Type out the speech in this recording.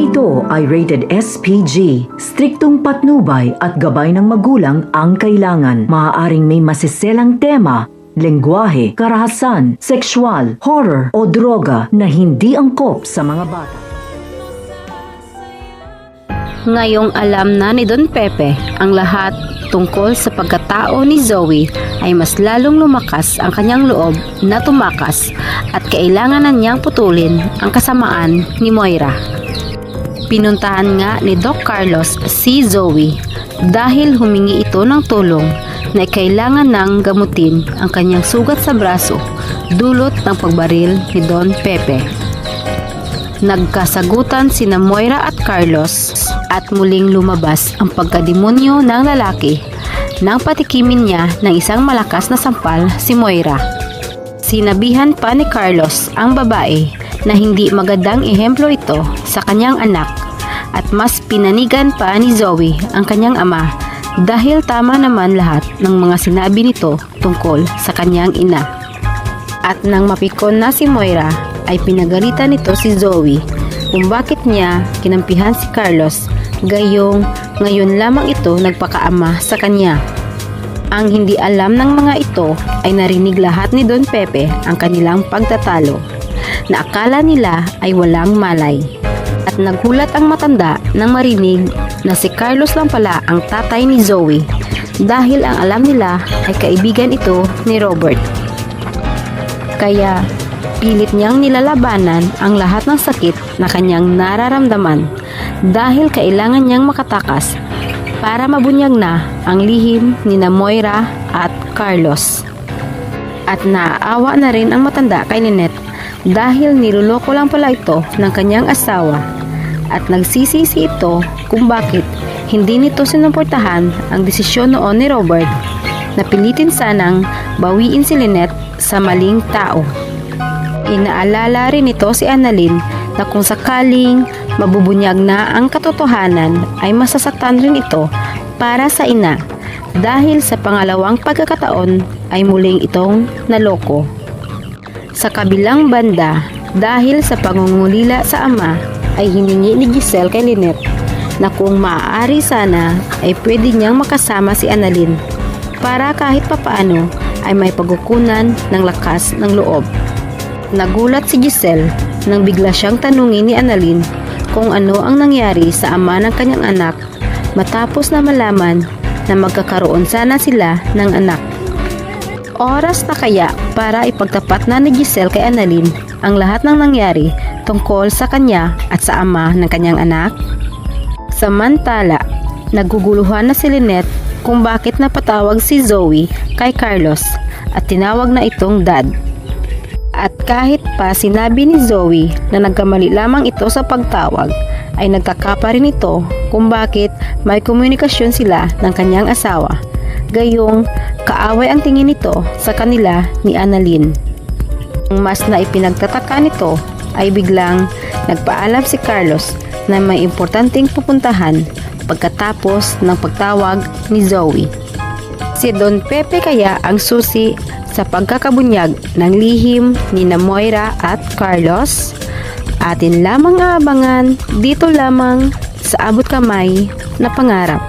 Programang ito ay rated SPG. Striktong patnubay at gabay ng magulang ang kailangan. Maaaring may masiselang tema, lengguwahe, karahasan, sexual, horror o droga na hindi angkop sa mga bata. Ngayong alam na ni Don Pepe ang lahat tungkol sa pagkatao ni Zoe, ay mas lalong lumakas ang kanyang loob na tumakas at kailangan na niyang putulin ang kasamaan ni Moira. Pinuntahan nga ni Doc Carlos si Zoe dahil humingi ito ng tulong na kailangan nang gamutin ang kanyang sugat sa braso dulot ng pagbaril ni Don Pepe. Nagkasagutan sina Moira at Carlos at muling lumabas ang pagkademonyo ng lalaki nang patikimin niya ng isang malakas na sampal si Moira. Sinabihan pa ni Carlos ang babae na hindi magandang ehemplo ito sa kanyang anak at mas pinanigan pa ni Zoe ang kanyang ama dahil tama naman lahat ng mga sinabi nito tungkol sa kanyang ina. At nang mapikon na si Moira, ay pinagalitan nito si Zoe kung bakit niya kinampihan si Carlos, gayong ngayon lamang ito nagpakaama sa kanya. Ang hindi alam ng mga ito ay narinig lahat ni Don Pepe ang kanilang pagtatalo, na akala nila ay walang malay. At nagulat ang matanda nang marinig na si Carlos lang pala ang tatay ni Zoe dahil ang alam nila ay kaibigan ito ni Robert. Kaya pilit niyang nilalabanan ang lahat ng sakit na kanyang nararamdaman dahil kailangan niyang makatakas para mabunyag na ang lihim ni Moira at Carlos. At naaawa na rin ang matanda kay Lynette dahil niluloko lang pala ito ng kanyang asawa at nagsisisi ito kung bakit hindi nito sinuportahan ang desisyon noon ni Robert na pilitin sanang bawiin si Lynette sa maling tao. Inaalala rin ito si Annalyn na kung sakaling mabubunyag na ang katotohanan ay masasaktan rin ito para sa ina dahil sa pangalawang pagkakataon ay muling itong naloko. Sa kabilang banda, dahil sa pangungulila sa ama ay hiningi ni Giselle kay Lynette na kung maaari sana ay pwede niyang makasama si Annalyn para kahit papaano ay may pagkukunan ng lakas ng loob. Nagulat si Giselle nang bigla siyang tanungin ni Annalyn kung ano ang nangyari sa ama ng kanyang anak matapos na malaman na magkakaroon sana sila ng anak. Oras na kaya para ipagtapat na ni Giselle kay Annalyn ang lahat ng nangyari tungkol sa kanya at sa ama ng kanyang anak? Samantala, naguguluhan na si Lynette kung bakit napatawag si Zoe kay Carlos at tinawag na itong dad. At kahit pa sinabi ni Zoe na nagkamali lamang ito sa pagtawag, ay nagkakapa rin ito kung bakit may komunikasyon sila ng kanyang asawa. Gayong kaaway ang tingin nito sa kanila ni Annalyn. Ang mas na ipinagtataka nito ay biglang nagpaalam si Carlos na may importanteng pupuntahan pagkatapos ng pagtawag ni Zoe. Si Don Pepe kaya ang susi sa pagkakabunyag ng lihim ni Moira at Carlos? Atin lamang aabangan dito lamang sa Abot Kamay na Pangarap.